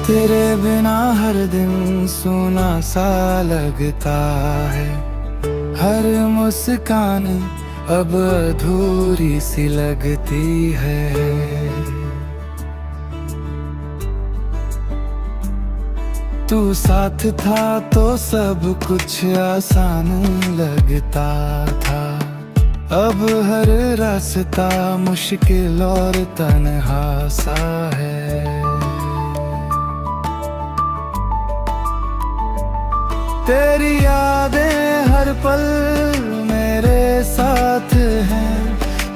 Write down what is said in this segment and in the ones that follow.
तेरे बिना हर दिन सूना सा लगता है, हर मुस्कान अब अधूरी सी लगती है। तू साथ था तो सब कुछ आसान लगता था, अब हर रास्ता मुश्किल और तन्हा सा है। तेरी यादें हर पल मेरे साथ हैं,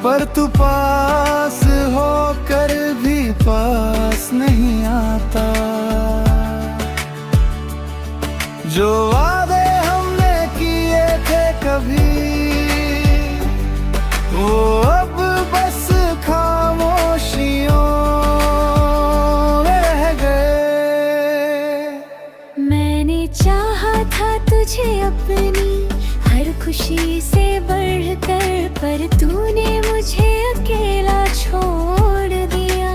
पर तू पास होकर भी पास नहीं आता। जो वादे हमने किए थे कभी, वो अब बस खामोशियों में रह गए। मैंने चाहा था तुझे अपनी हर खुशी से बढ़कर, पर तूने मुझे अकेला छोड़ दिया।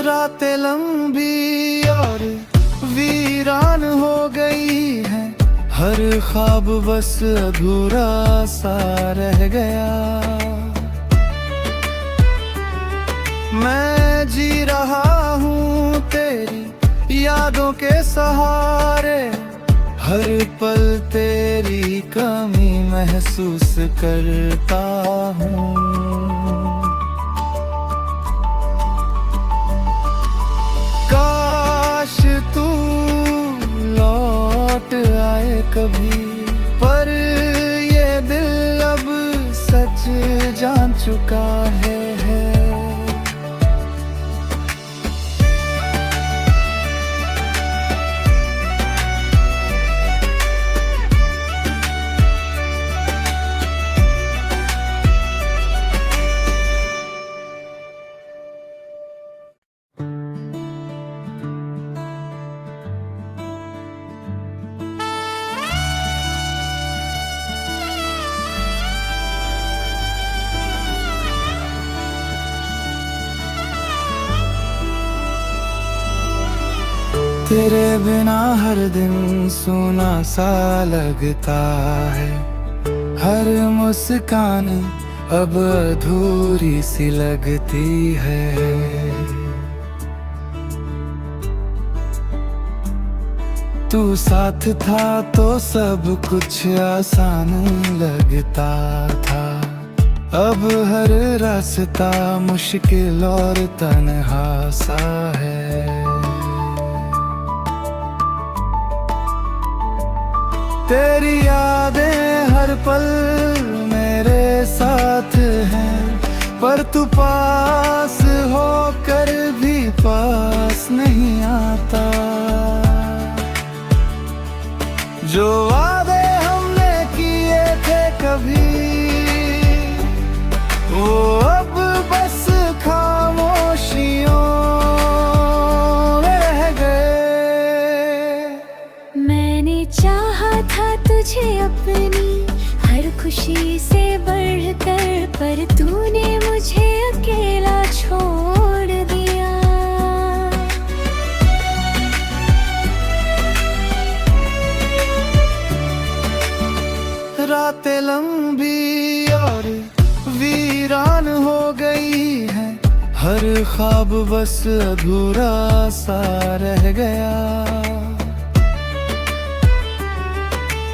रातें लंबी और वीरान हो गई है, हर ख्वाब बस अधूरा सा रह गया। मैं जी रहा हूँ तेरी यादों के सहारे, हर पल तेरी कमी महसूस करता हूँ। काश तू लौट आए कभी, पर ये दिल अब सच जान चुका है। तेरे बिना हर दिन सूना सा लगता है, हर मुस्कान अब अधूरी सी लगती है। तू साथ था तो सब कुछ आसान लगता था, अब हर रास्ता मुश्किल और तन्हा सा है। तेरी यादें हर पल मेरे साथ हैं, पर तू पास होकर भी पास नहीं आता। जो वादे हमने किए थे कभी, वो अब बस खामोशियों में रह गए। मैंने चाहा था तुझे अपनी हर खुशी से बढ़कर, पर तूने मुझे अकेला छोड़ दिया। रातें लंबी और वीरान हो गई है, हर ख्वाब बस अधूरा सा रह गया।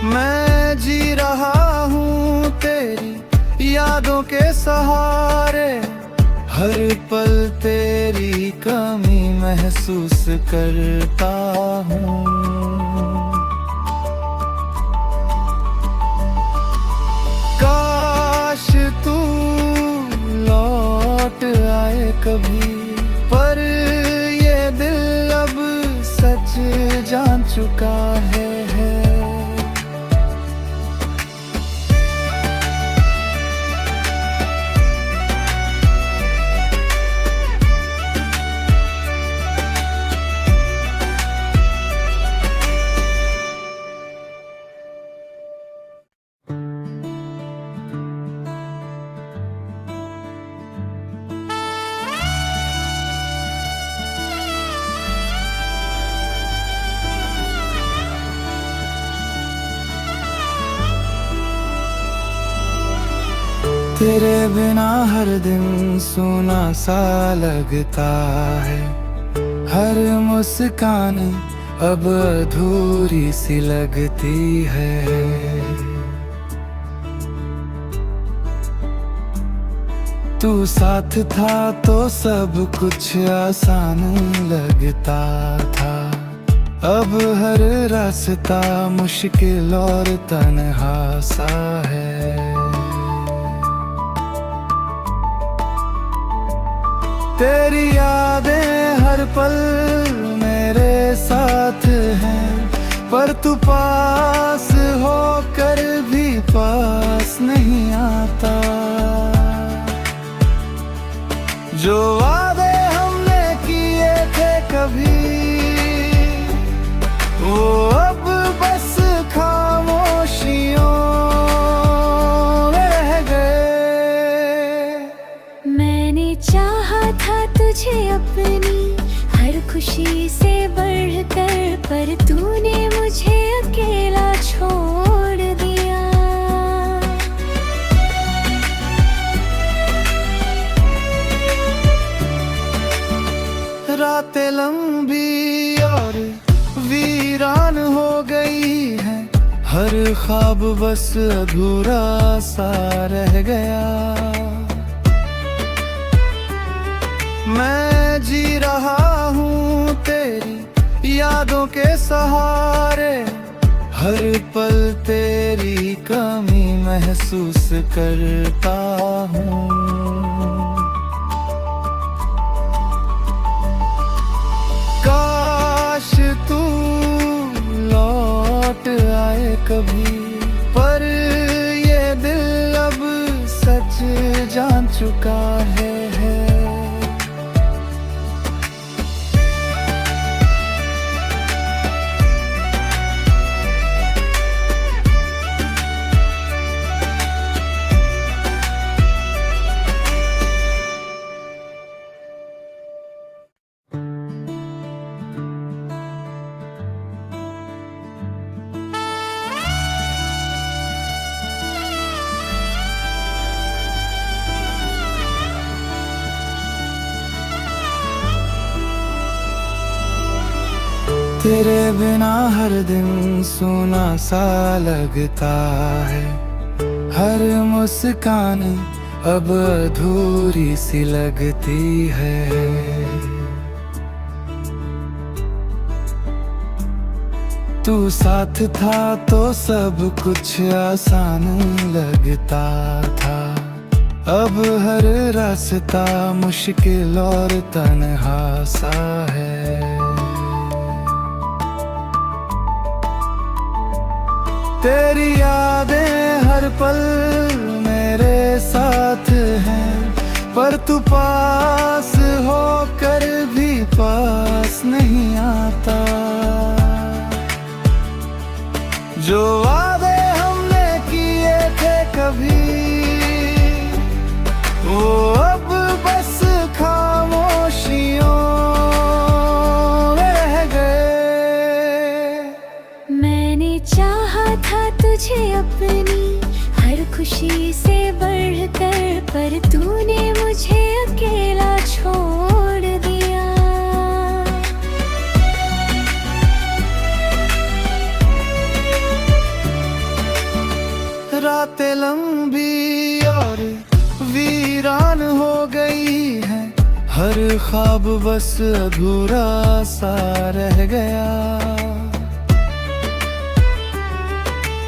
मैं जी रहा हूँ तेरी यादों के सहारे, हर पल तेरी कमी महसूस करता हूँ। काश तू लौट आए कभी, पर ये दिल अब सच जान चुका है। तेरे बिना हर दिन सूना सा लगता है, हर मुस्कान अब अधूरी सी लगती है। तू साथ था तो सब कुछ आसान लगता था, अब हर रास्ता मुश्किल और तन्हा सा है। तेरी यादें हर पल मेरे साथ हैं, पर तू पास होकर भी पास नहीं आता। जो वादे हमने किए थे कभी, वो अब बस खामोशियों में रह गए। मैंने चाहा था तुझे अपनी हर खुशी से बढ़कर, पर तूने मुझे अकेला छोड़ दिया। रातें लंबी और वीरान हो गई है, हर ख्वाब बस अधूरा सा रह गया। मैं जी रहा हूँ तेरी यादों के सहारे, हर पल तेरी कमी महसूस करता हूँ। काश तू लौट आए कभी, पर ये दिल अब सच जान चुका है। तेरे बिना हर दिन सूना सा लगता है, हर मुस्कान अब अधूरी सी लगती है। तू साथ था तो सब कुछ आसान लगता था, अब हर रास्ता मुश्किल और तन्हा सा है। तेरी यादें हर पल मेरे साथ हैं, पर तू पास होकर भी पास नहीं आता। जो वादे हमने किए थे कभी, वो अब बस खामोशियों में रह गए। मैंने चाहा था तुझे अपनी हर खुशी से बढ़कर, पर तूने मुझे अकेला छोड़ दिया। रातें लंबी और वीरान हो गई है, हर ख्वाब बस अधूरा सा रह गया।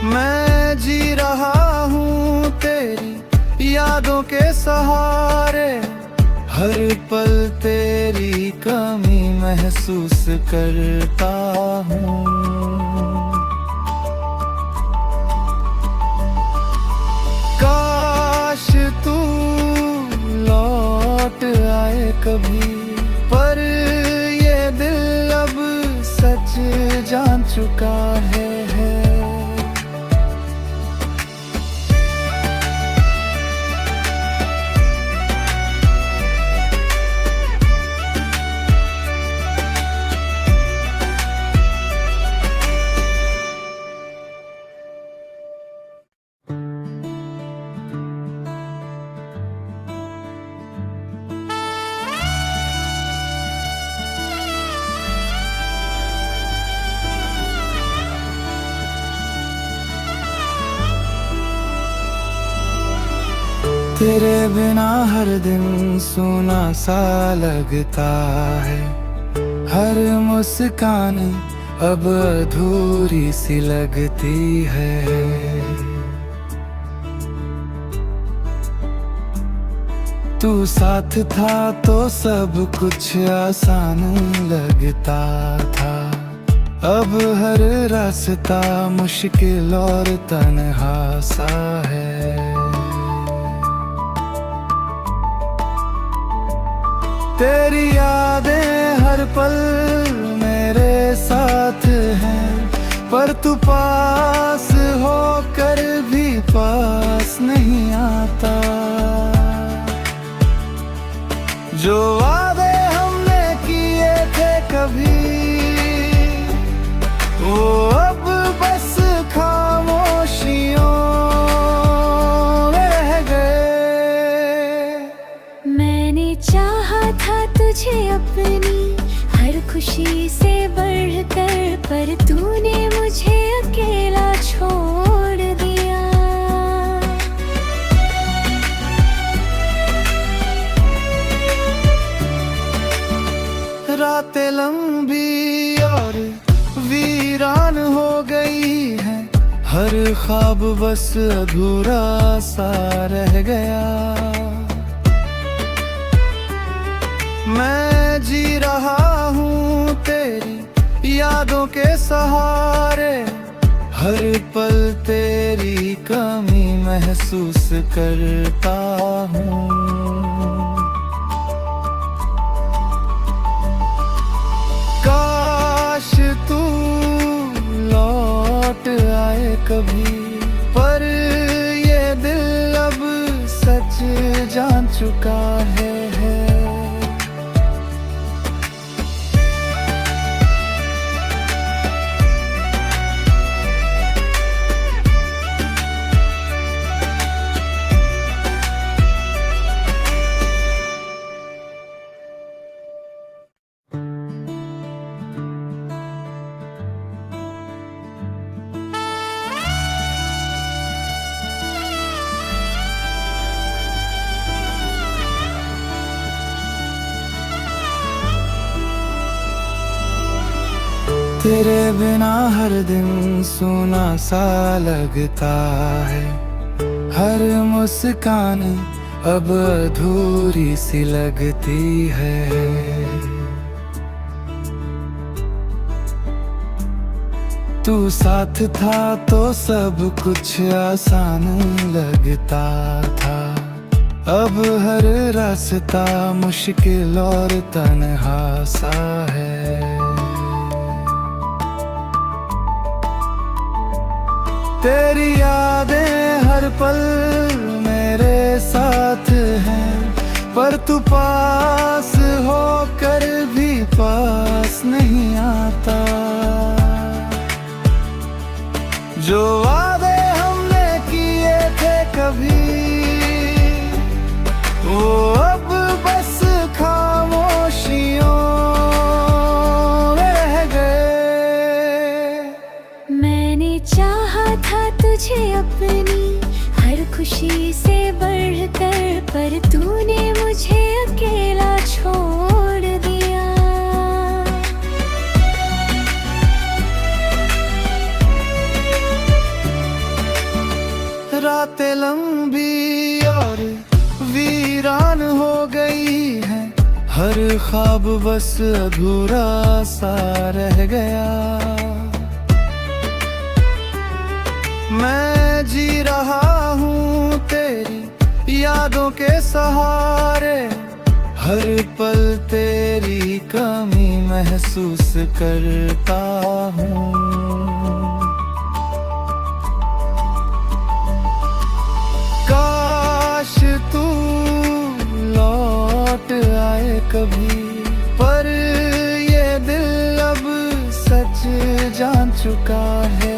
मैं जी रहा हूँ तेरी यादों के सहारे, हर पल तेरी कमी महसूस करता हूँ। काश तू लौट आए कभी, पर ये दिल अब सच जान चुका है। तेरे बिना हर दिन सूना सा लगता है, हर मुस्कान अब अधूरी सी लगती है। तू साथ था तो सब कुछ आसान लगता था, अब हर रास्ता मुश्किल और तन्हा सा है। तेरी यादें हर पल मेरे साथ हैं, पर तू पास होकर भी पास नहीं आता। जो वादे हमने किए थे कभी, वो अब बस खामोशियों में रह गए। मैंने चाहा था तुझे अपनी हर खुशी से बढ़कर, पर तूने मुझे अकेला छोड़ दिया। रातें लंबी और वीरान हो गई हैं, हर ख्वाब बस अधूरा सा रह गया। मैं जी रहा हूँ तेरी यादों के सहारे, हर पल तेरी कमी महसूस करता हूँ। काश तू लौट आए कभी, पर ये दिल अब सच जान चुका है। तेरे बिना हर दिन सूना सा लगता है, हर मुस्कान अब अधूरी सी लगती है। तू साथ था तो सब कुछ आसान लगता था, अब हर रास्ता मुश्किल और तन्हा सा है। तेरी यादें हर पल मेरे साथ हैं, पर तू पास होकर भी पास नहीं आता। जो वादे हमने किए थे कभी, वो अब बस खामोशियों में रह गए। मैंने चाहा था तुझे अपनी हर खुशी से बढ़कर, पर तूने मुझे अकेला छोड़ दिया। रातें लंबी और वीरान हो गई हैं, हर ख्वाब बस अधूरा सा रह गया। मैं जी रहा हूँ तेरी यादों के सहारे, हर पल तेरी कमी महसूस करता हूँ। काश तू लौट आए कभी, पर ये दिल अब सच जान चुका है।